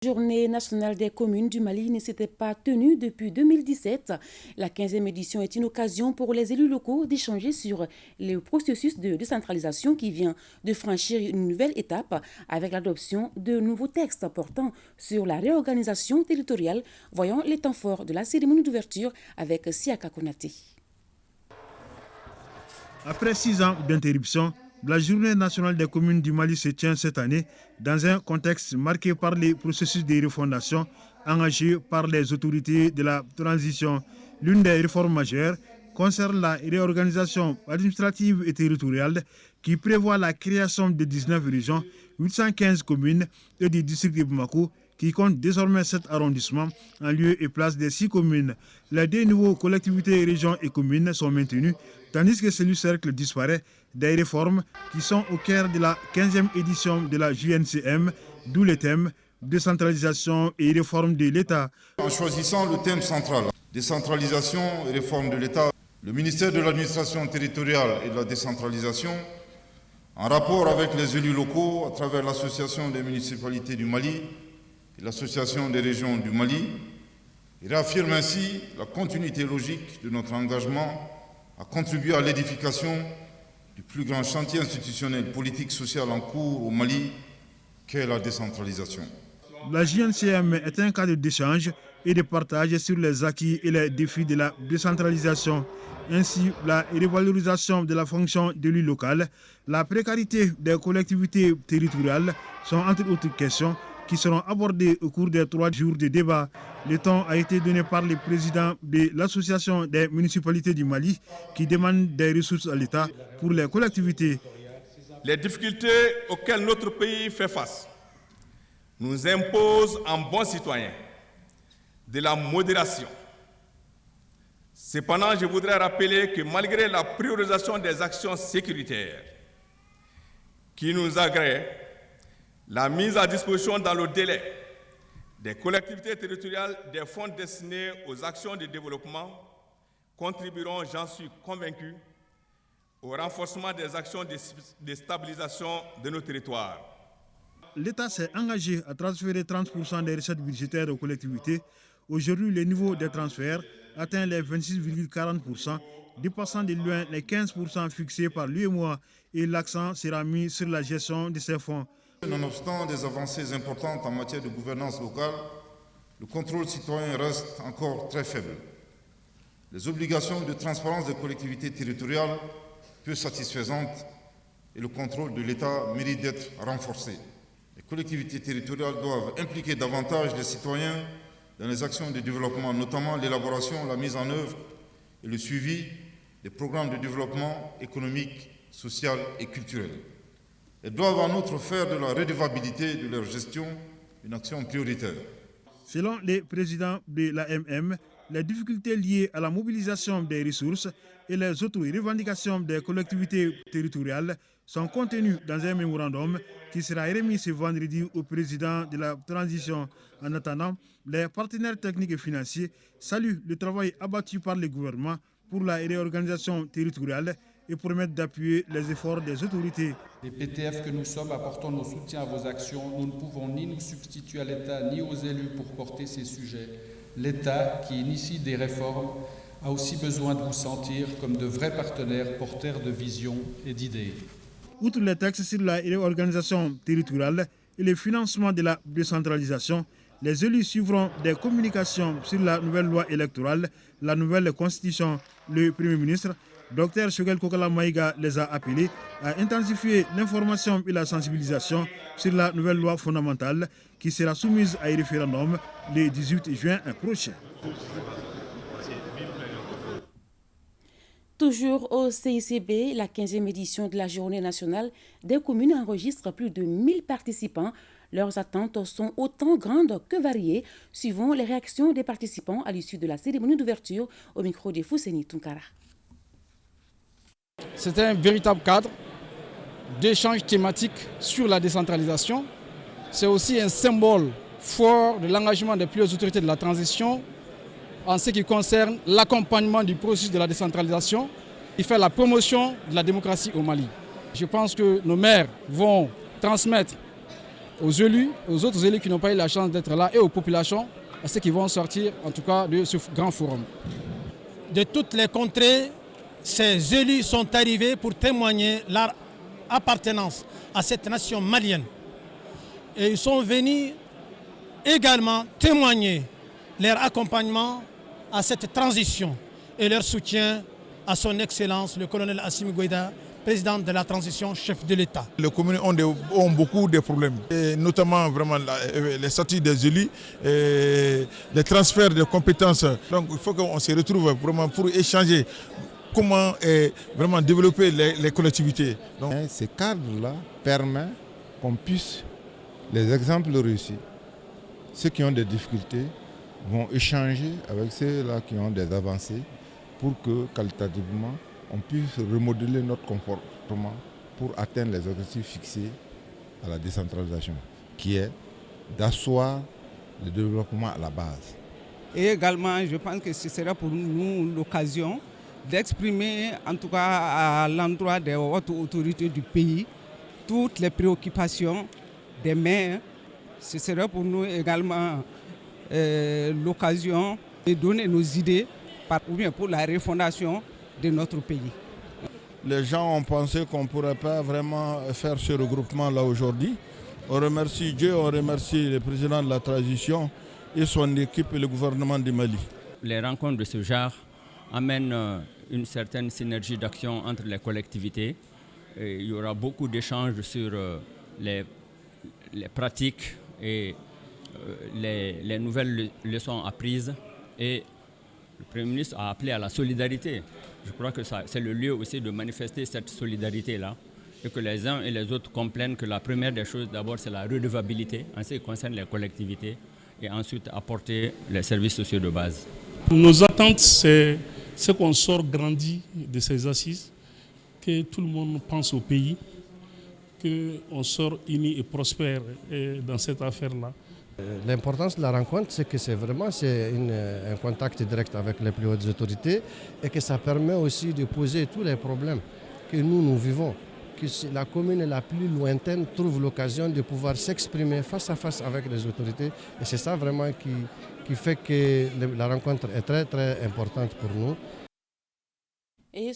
La Journée nationale des communes du Mali ne s'était pas tenue depuis 2017. La 15e édition est une occasion pour les élus locaux d'échanger sur le processus de décentralisation qui vient de franchir une nouvelle étape avec l'adoption de nouveaux textes portant sur la réorganisation territoriale. Voyons les temps forts de la cérémonie d'ouverture avec Siaka Konaté. Après 6 ans d'interruption, la Journée nationale des communes du Mali se tient cette année dans un contexte marqué par les processus de refondation engagés par les autorités de la transition. L'une des réformes majeures concerne la réorganisation administrative et territoriale qui prévoit la création de 19 régions, 815 communes et du district de Bamako qui compte désormais 7 arrondissements en lieu et place des 6 communes. Les 2 nouveaux collectivités, régions et communes sont maintenues, tandis que celui cercle disparaît, des réformes qui sont au cœur de la 15e édition de la JNCM, d'où le thème décentralisation et réforme de l'État. En choisissant le thème central, décentralisation et réforme de l'État, le ministère de l'administration territoriale et de la décentralisation, en rapport avec les élus locaux à travers l'association des municipalités du Mali et l'association des régions du Mali, réaffirme ainsi la continuité logique de notre engagement à contribuer à l'édification du plus grand chantier institutionnel, politique, social en cours au Mali, qu'est la décentralisation. La JNCM est un cadre d'échange et de partage sur les acquis et les défis de la décentralisation. Ainsi, la revalorisation de la fonction d'élu local, la précarité des collectivités territoriales sont entre autres questions qui seront abordées au cours des 3 jours de débat. Le temps a été donné par le président de l'Association des municipalités du Mali qui demande des ressources à l'État pour les collectivités. Les difficultés auxquelles notre pays fait face nous imposent en bons citoyens de la modération. Cependant, je voudrais rappeler que malgré la priorisation des actions sécuritaires qui nous agrée, la mise à disposition dans le délai des collectivités territoriales des fonds destinés aux actions de développement contribueront, j'en suis convaincu, au renforcement des actions de stabilisation de nos territoires. L'État s'est engagé à transférer 30% des recettes budgétaires aux collectivités. Aujourd'hui, le niveau des transferts atteint les 26,40%, dépassant de loin les 15% fixés par l'UEMOA et l'accent sera mis sur la gestion de ces fonds. Nonobstant des avancées importantes en matière de gouvernance locale, le contrôle citoyen reste encore très faible. Les obligations de transparence des collectivités territoriales peu satisfaisantes et le contrôle de l'État méritent d'être renforcés. Les collectivités territoriales doivent impliquer davantage les citoyens dans les actions de développement, notamment l'élaboration, la mise en œuvre et le suivi des programmes de développement économique, social et culturel. Elles doivent en outre faire de la redevabilité de leur gestion une action prioritaire. Selon les présidents de l'AMM, les difficultés liées à la mobilisation des ressources et les autres revendications des collectivités territoriales sont contenues dans un mémorandum qui sera remis ce vendredi au président de la transition. En attendant, les partenaires techniques et financiers saluent le travail abattu par le gouvernement pour la réorganisation territoriale et permettre d'appuyer les efforts des autorités. Les PTF que nous sommes apportons nos soutiens à vos actions. Nous ne pouvons ni nous substituer à l'État ni aux élus pour porter ces sujets. L'État, qui initie des réformes, a aussi besoin de vous sentir comme de vrais partenaires porteurs de visions et d'idées. Outre les textes sur la réorganisation territoriale et le financement de la décentralisation, les élus suivront des communications sur la nouvelle loi électorale, la nouvelle constitution. Le Premier ministre, Dr Choguel Kokala Maïga, les a appelés à intensifier l'information et la sensibilisation sur la nouvelle loi fondamentale qui sera soumise à un référendum le 18 juin prochain. Toujours au CICB, la 15e édition de la Journée nationale des communes enregistre plus de 1000 participants. Leurs attentes sont autant grandes que variées, suivant les réactions des participants à l'issue de la cérémonie d'ouverture au micro de Fousseni Tunkara. C'est un véritable cadre d'échange thématique sur la décentralisation. C'est aussi un symbole fort de l'engagement des plus hautes autorités de la transition en ce qui concerne l'accompagnement du processus de la décentralisation qui fait la promotion de la démocratie au Mali. Je pense que nos maires vont transmettre aux élus, aux autres élus qui n'ont pas eu la chance d'être là et aux populations, à ceux qui vont sortir en tout cas de ce grand forum. De toutes les contrées, ces élus sont arrivés pour témoigner leur appartenance à cette nation malienne. Et ils sont venus également témoigner leur accompagnement à cette transition et leur soutien à son Excellence le colonel Assimi Goïta, président de la transition, chef de l'État. Les communes ont beaucoup de problèmes, et notamment vraiment les statuts des élus, et les transferts de compétences. Donc il faut qu'on se retrouve vraiment pour échanger comment vraiment développer les collectivités. Donc, ce cadre-là permet qu'on puisse, les exemples réussis, ceux qui ont des difficultés vont échanger avec ceux-là qui ont des avancées pour que qualitativement on puisse remodeler notre comportement pour atteindre les objectifs fixés à la décentralisation, qui est d'asseoir le développement à la base. Et également, je pense que ce sera pour nous l'occasion d'exprimer, en tout cas à l'endroit des hautes autorités du pays, toutes les préoccupations des maires. Ce sera pour nous également l'occasion de donner nos idées ou bien pour la refondation de notre pays. Les gens ont pensé qu'on ne pourrait pas vraiment faire ce regroupement-là aujourd'hui. On remercie Dieu, on remercie le président de la transition et son équipe et le gouvernement du Mali. Les rencontres de ce genre amènent une certaine synergie d'action entre les collectivités. Et il y aura beaucoup d'échanges sur les pratiques et les nouvelles leçons apprises. Et le Premier ministre a appelé à la solidarité. Je crois que c'est le lieu aussi de manifester cette solidarité-là et que les uns et les autres comprennent que la première des choses, d'abord, c'est la redevabilité en ce qui concerne les collectivités et ensuite apporter les services sociaux de base. Nos attentes, c'est qu'on sort grandi de ces assises, que tout le monde pense au pays, qu'on sort unis et prospère dans cette affaire-là. L'importance de la rencontre, c'est que c'est un contact direct avec les plus hautes autorités et que ça permet aussi de poser tous les problèmes que nous vivons. Que la commune la plus lointaine trouve l'occasion de pouvoir s'exprimer face à face avec les autorités. Et c'est ça vraiment qui fait que la rencontre est très très importante pour nous. Et